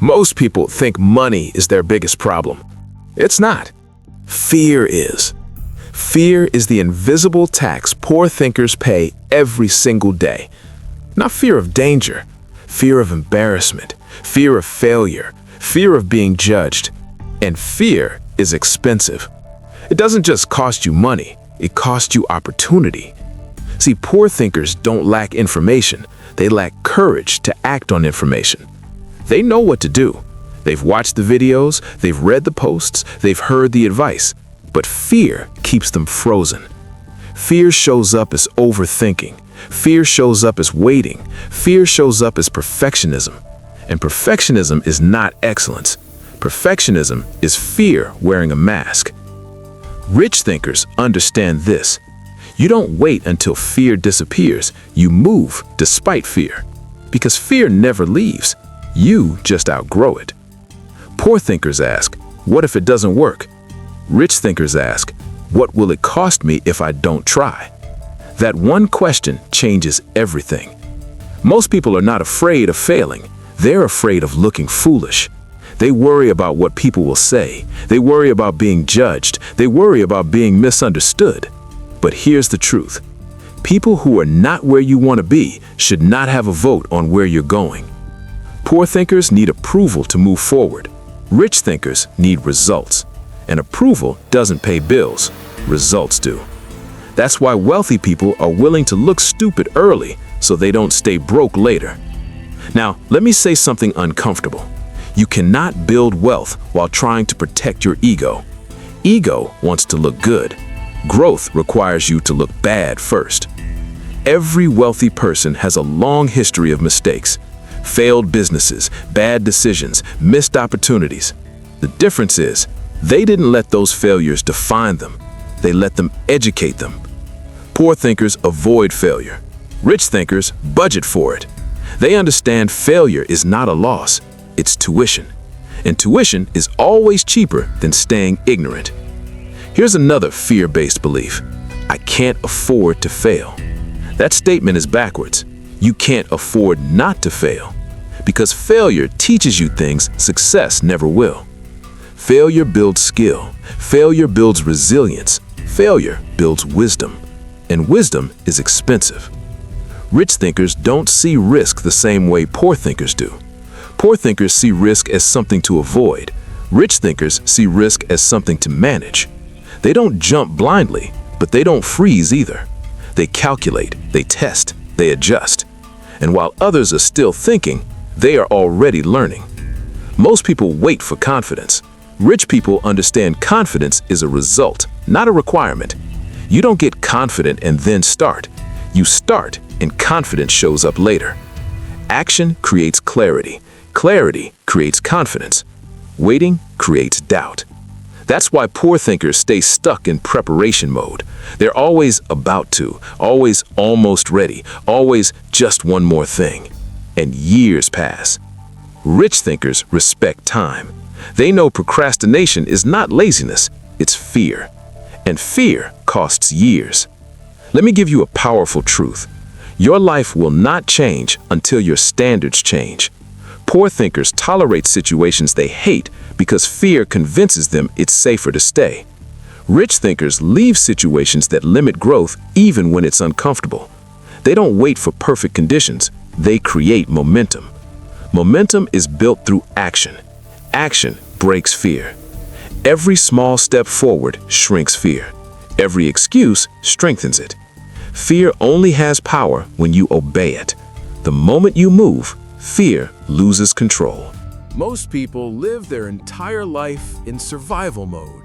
Most people think money is their biggest problem. It's not. Fear is. Fear is the invisible tax poor thinkers pay every single day. Not fear of danger, fear of embarrassment, fear of failure, fear of being judged. And fear is expensive. It doesn't just cost you money, it costs you opportunity. See, poor thinkers don't lack information, they lack courage to act on information. They know what to do. They've watched the videos, they've read the posts, they've heard the advice, but fear keeps them frozen. Fear shows up as overthinking. Fear shows up as waiting. Fear shows up as perfectionism. And perfectionism is not excellence. Perfectionism is fear wearing a mask. Rich thinkers understand this. You don't wait until fear disappears. You move despite fear. Because fear never leaves. You just outgrow it. Poor thinkers ask, what if it doesn't work? Rich thinkers ask, what will it cost me if I don't try? That one question changes everything. Most people are not afraid of failing. They're afraid of looking foolish. They worry about what people will say. They worry about being judged. They worry about being misunderstood. But here's the truth. People who are not where you want to be should not have a vote on where you're going. Poor thinkers need approval to move forward. Rich thinkers need results. And approval doesn't pay bills. Results do. That's why wealthy people are willing to look stupid early so they don't stay broke later. Now, let me say something uncomfortable. You cannot build wealth while trying to protect your ego. Ego wants to look good. Growth requires you to look bad first. Every wealthy person has a long history of mistakes. Failed businesses, bad decisions, missed opportunities. The difference is, they didn't let those failures define them. They let them educate them. Poor thinkers avoid failure. Rich thinkers budget for it. They understand failure is not a loss, it's tuition. And tuition is always cheaper than staying ignorant. Here's another fear-based belief. I can't afford to fail. That statement is backwards. You can't afford not to fail. Because failure teaches you things success never will. Failure builds skill. Failure builds resilience. Failure builds wisdom. And wisdom is expensive. Rich thinkers don't see risk the same way poor thinkers do. Poor thinkers see risk as something to avoid. Rich thinkers see risk as something to manage. They don't jump blindly, but they don't freeze either. They calculate, they test, they adjust. And while others are still thinking, they are already learning. Most people wait for confidence. Rich people understand confidence is a result, not a requirement. You don't get confident and then start. You start and confidence shows up later. Action creates clarity. Clarity creates confidence. Waiting creates doubt. That's why poor thinkers stay stuck in preparation mode. They're always about to, always almost ready, always just one more thing. And years pass. Rich thinkers respect time. They know procrastination is not laziness, it's fear. And fear costs years. Let me give you a powerful truth. Your life will not change until your standards change. Poor thinkers tolerate situations they hate because fear convinces them it's safer to stay. Rich thinkers leave situations that limit growth even when it's uncomfortable. They don't wait for perfect conditions, they create momentum. Momentum is built through action. Action breaks fear. Every small step forward shrinks fear. Every excuse strengthens it. Fear only has power when you obey it. The moment you move, fear loses control. Most people live their entire life in survival mode.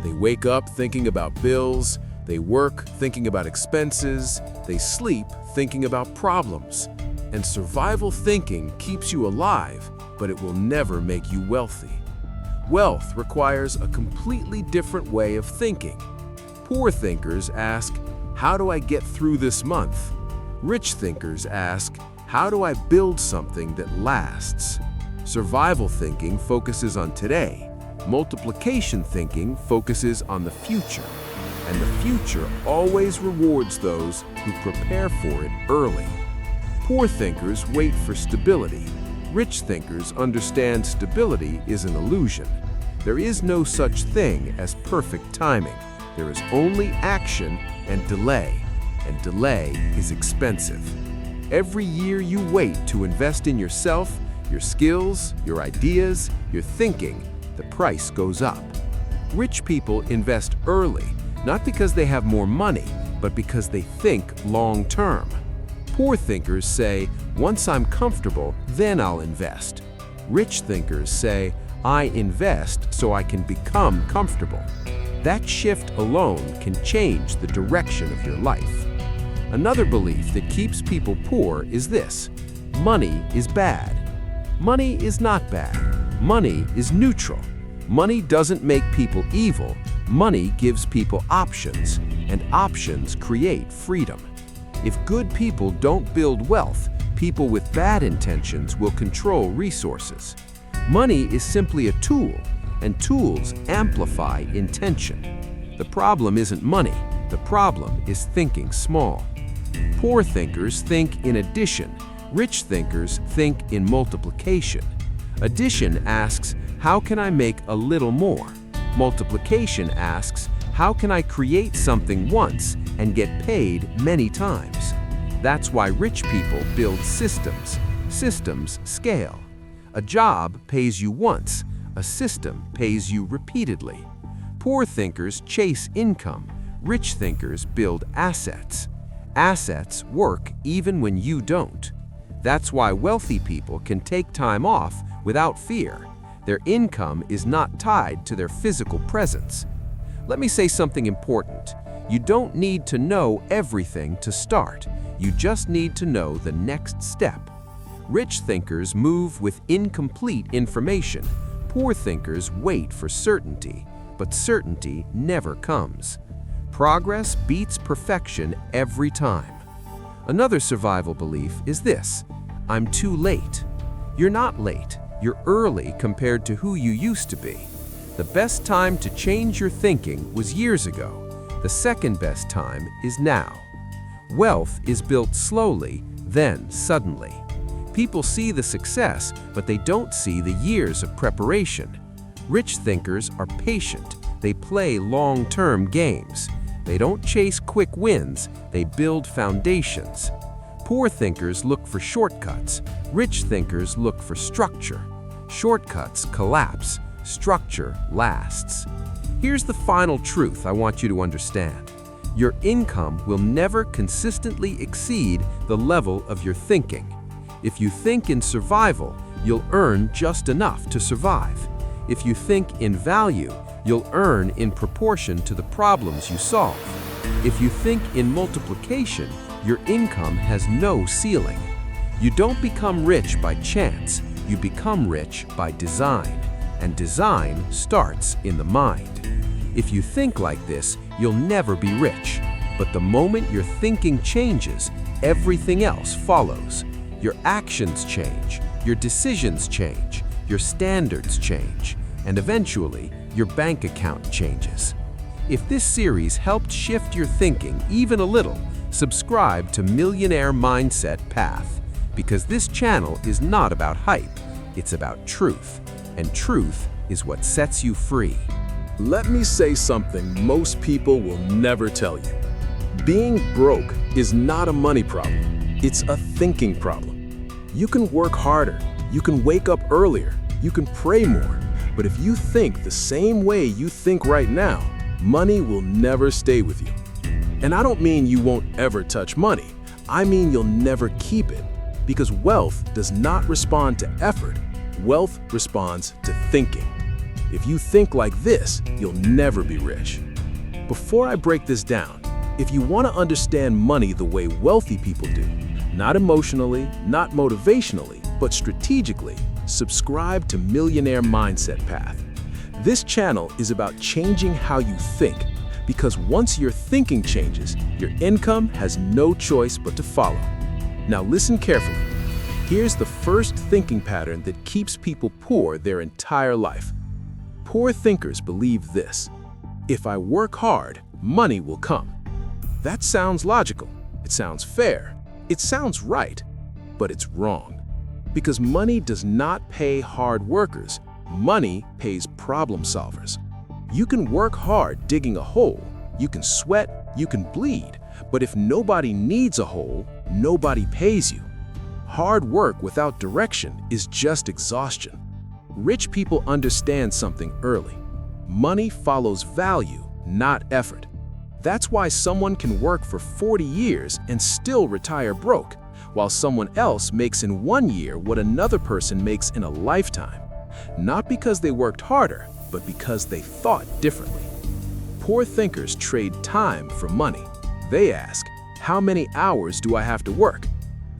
They wake up thinking about bills, they work thinking about expenses, they sleep thinking about problems. And survival thinking keeps you alive, but it will never make you wealthy. Wealth requires a completely different way of thinking. Poor thinkers ask, how do I get through this month? Rich thinkers ask, how do I build something that lasts? Survival thinking focuses on today. Multiplication thinking focuses on the future. And the future always rewards those who prepare for it early. Poor thinkers wait for stability. Rich thinkers understand stability is an illusion. There is no such thing as perfect timing. There is only action and delay is expensive. Every year you wait to invest in yourself, your skills, your ideas, your thinking, the price goes up. Rich people invest early, not because they have more money, but because they think long-term. Poor thinkers say, once I'm comfortable, then I'll invest. Rich thinkers say, I invest so I can become comfortable. That shift alone can change the direction of your life. Another belief that keeps people poor is this: money is bad. Money is not bad. Money is neutral. Money doesn't make people evil. Money gives people options, and options create freedom. If good people don't build wealth, people with bad intentions will control resources. Money is simply a tool, and tools amplify intention. The problem isn't money. The problem is thinking small. Poor thinkers think in addition. Rich thinkers think in multiplication. Addition asks, how can I make a little more? Multiplication asks, how can I create something once and get paid many times? That's why rich people build systems. Systems scale. A job pays you once. A system pays you repeatedly. Poor thinkers chase income. Rich thinkers build assets. Assets work even when you don't. That's why wealthy people can take time off without fear. Their income is not tied to their physical presence. Let me say something important. You don't need to know everything to start. You just need to know the next step. Rich thinkers move with incomplete information. Poor thinkers wait for certainty, but certainty never comes. Progress beats perfection every time. Another survival belief is this: I'm too late. You're not late. You're early compared to who you used to be. The best time to change your thinking was years ago. The second best time is now. Wealth is built slowly, then suddenly. People see the success, but they don't see the years of preparation. Rich thinkers are patient. They play long-term games. They don't chase quick wins, they build foundations. Poor thinkers look for shortcuts. Rich thinkers look for structure. Shortcuts collapse. Structure lasts. Here's the final truth I want you to understand. Your income will never consistently exceed the level of your thinking. If you think in survival, you'll earn just enough to survive. If you think in value, you'll earn in proportion to the problems you solve. If you think in multiplication, your income has no ceiling. You don't become rich by chance, you become rich by design. And design starts in the mind. If you think like this, you'll never be rich. But the moment your thinking changes, everything else follows. Your actions change, your decisions change, your standards change, and eventually, your bank account changes. If this series helped shift your thinking even a little, subscribe to Millionaire Mindset Path, because this channel is not about hype, it's about truth, and truth is what sets you free. Let me say something most people will never tell you. Being broke is not a money problem, it's a thinking problem. You can work harder, you can wake up earlier, you can pray more, but if you think the same way you think right now, money will never stay with you. And I don't mean you won't ever touch money, I mean you'll never keep it, because wealth does not respond to effort, wealth responds to thinking. If you think like this, you'll never be rich. Before I break this down, if you want to understand money the way wealthy people do, not emotionally, not motivationally, but strategically, subscribe to Millionaire Mindset Path. This channel is about changing how you think, because once your thinking changes, your income has no choice but to follow. Now listen carefully. Here's the first thinking pattern that keeps people poor their entire life. Poor thinkers believe this: if I work hard, money will come. That sounds logical, it sounds fair, it sounds right, but it's wrong. Because money does not pay hard workers. Money pays problem solvers. You can work hard digging a hole, you can sweat, you can bleed, but if nobody needs a hole, nobody pays you. Hard work without direction is just exhaustion. Rich people understand something early. Money follows value, not effort. That's why someone can work for 40 years and still retire broke, while someone else makes in 1 year what another person makes in a lifetime. Not because they worked harder, but because they thought differently. Poor thinkers trade time for money. They ask, how many hours do I have to work?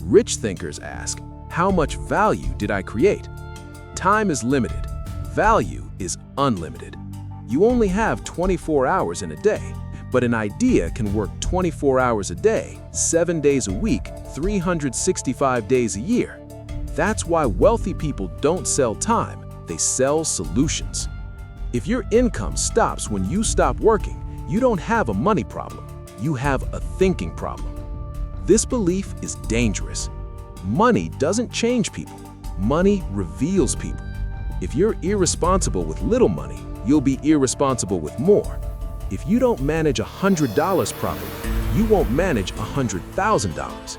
Rich thinkers ask, how much value did I create? Time is limited. Value is unlimited. You only have 24 hours in a day, but an idea can work 24 hours a day, 7 days a week, 365 days a year. That's why wealthy people don't sell time, they sell solutions. If your income stops when you stop working, you don't have a money problem, you have a thinking problem. This belief is dangerous. Money doesn't change people, money reveals people. If you're irresponsible with little money, you'll be irresponsible with more. If you don't manage $100 properly, you won't manage $100,000.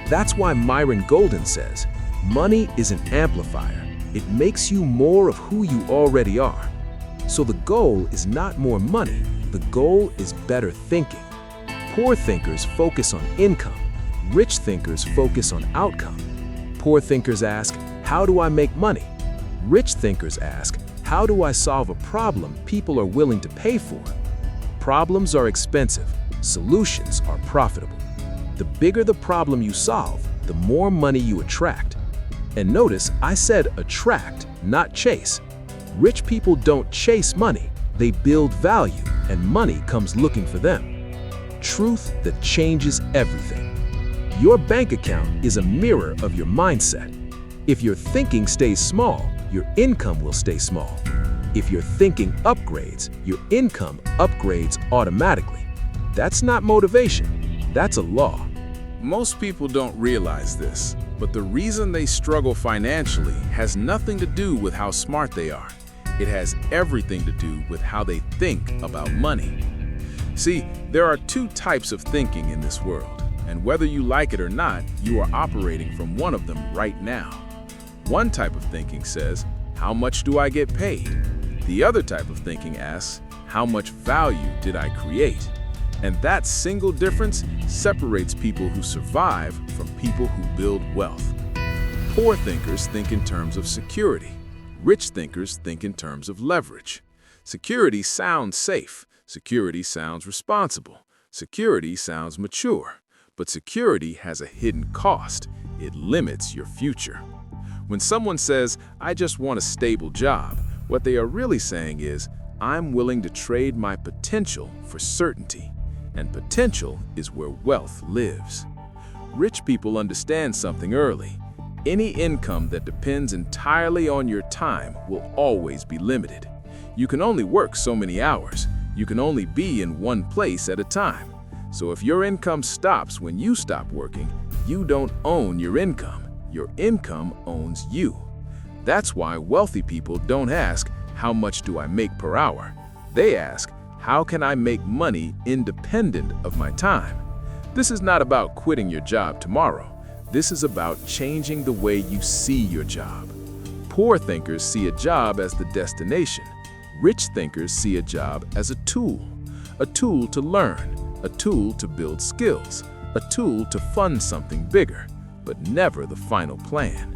That's why Myron Golden says, money is an amplifier. It makes you more of who you already are. So the goal is not more money, the goal is better thinking. Poor thinkers focus on income. Rich thinkers focus on outcome. Poor thinkers ask, how do I make money? Rich thinkers ask, how do I solve a problem people are willing to pay for? Problems are expensive, solutions are profitable. The bigger the problem you solve, the more money you attract. And notice I said attract, not chase. Rich people don't chase money, they build value, and money comes looking for them. Truth that changes everything. Your bank account is a mirror of your mindset. If your thinking stays small, your income will stay small. If your thinking upgrades, your income upgrades automatically. That's not motivation, that's a law. Most people don't realize this, but the reason they struggle financially has nothing to do with how smart they are. It has everything to do with how they think about money. See, there are two types of thinking in this world, and whether you like it or not, you are operating from one of them right now. One type of thinking says, how much do I get paid? The other type of thinking asks, how much value did I create? And that single difference separates people who survive from people who build wealth. Poor thinkers think in terms of security. Rich thinkers think in terms of leverage. Security sounds safe. Security sounds responsible. Security sounds mature. But security has a hidden cost. It limits your future. When someone says, I just want a stable job, what they are really saying is, I'm willing to trade my potential for certainty. And potential is where wealth lives. Rich people understand something early. Any income that depends entirely on your time will always be limited. You can only work so many hours. You can only be in one place at a time. So if your income stops when you stop working, you don't own your income. Your income owns you. That's why wealthy people don't ask, how much do I make per hour? They ask, how can I make money independent of my time? This is not about quitting your job tomorrow. This is about changing the way you see your job. Poor thinkers see a job as the destination. Rich thinkers see a job as a tool to learn, a tool to build skills, a tool to fund something bigger, but never the final plan.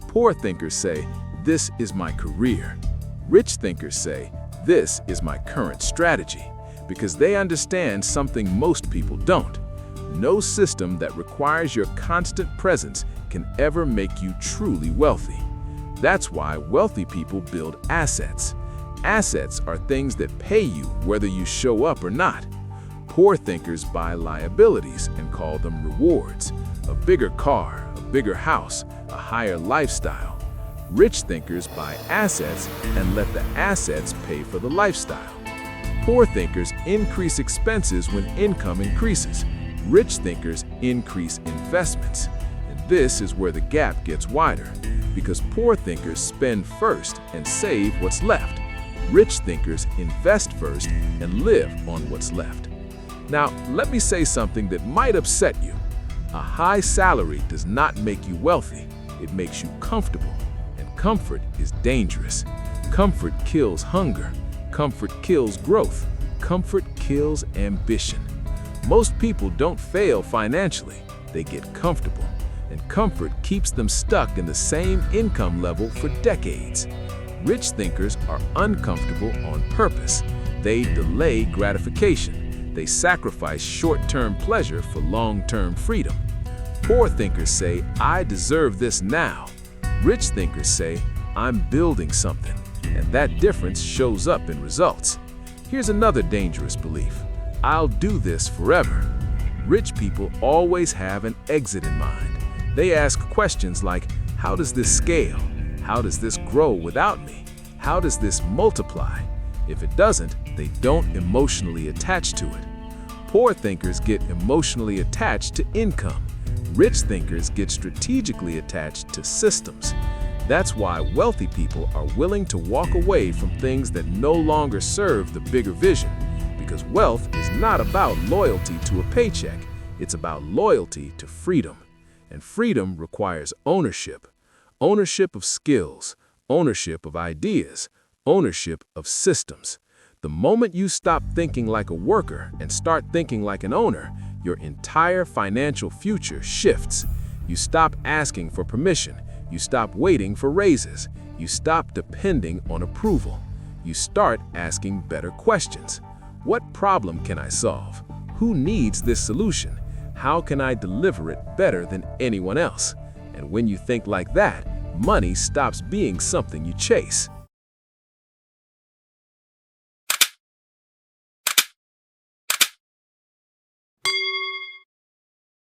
Poor thinkers say, this is my career. Rich thinkers say, this is my current strategy, because they understand something most people don't. No system that requires your constant presence can ever make you truly wealthy. That's why wealthy people build assets. Assets are things that pay you whether you show up or not. Poor thinkers buy liabilities and call them rewards. A bigger car, a bigger house, a higher lifestyle. Rich thinkers buy assets and let the assets pay for the lifestyle. Poor thinkers increase expenses when income increases. Rich thinkers increase investments. This is where the gap gets wider, because poor thinkers spend first and save what's left. Rich thinkers invest first and live on what's left. Now, let me say something that might upset you. A high salary does not make you wealthy. It makes you comfortable, and comfort is dangerous. Comfort kills hunger. Comfort kills growth. Comfort kills ambition. Most people don't fail financially. They get comfortable, and comfort keeps them stuck in the same income level for decades. Rich thinkers are uncomfortable on purpose. They delay gratification. They sacrifice short-term pleasure for long-term freedom. Poor thinkers say, "I deserve this now." Rich thinkers say, "I'm building something," and that difference shows up in results. Here's another dangerous belief: "I'll do this forever." Rich people always have an exit in mind. They ask questions like, how does this scale? How does this grow without me? How does this multiply? If it doesn't, they don't emotionally attach to it. Poor thinkers get emotionally attached to income. Rich thinkers get strategically attached to systems. That's why wealthy people are willing to walk away from things that no longer serve the bigger vision. Because wealth is not about loyalty to a paycheck, it's about loyalty to freedom. And freedom requires ownership. Ownership of skills, ownership of ideas, ownership of systems. The moment you stop thinking like a worker and start thinking like an owner, your entire financial future shifts. You stop asking for permission. You stop waiting for raises. You stop depending on approval. You start asking better questions. What problem can I solve? Who needs this solution? How can I deliver it better than anyone else? And when you think like that, money stops being something you chase.